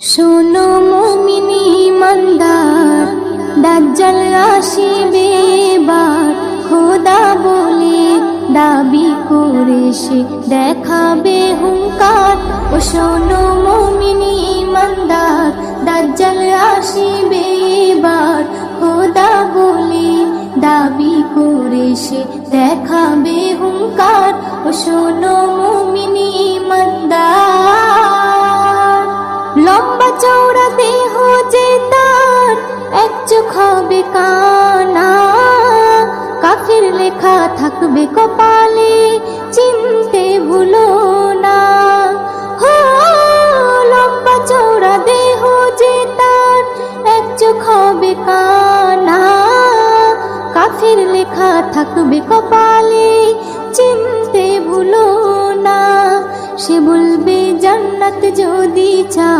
শোনো মুমিন ইমানদার, দাজ্জাল আসিবে এবার। খোদা বলে দাবি করে সে দেখাবে হুঙ্কার। ও শোনো মুমিন ইমানদার, দাজ্জাল আসিবে এবার। খোদা বলে দাবি করে সে দেখাবে হুঙ্কার। ও শোনো মুমিন ইমানদার, লম্বা চওড়া দেহ যে তার, এক চোখ হবে কানা। কাফির লেখা থাকবে কপালে, চিনতে ভুলো না। হো, লম্বা চওড়া দেহ যে তার, এক চোখ হবে কানা। কাফির লেখা থাকবে কপালে, চিনতে ভুলো না। সে বলবে জান্নাত যদি চাও,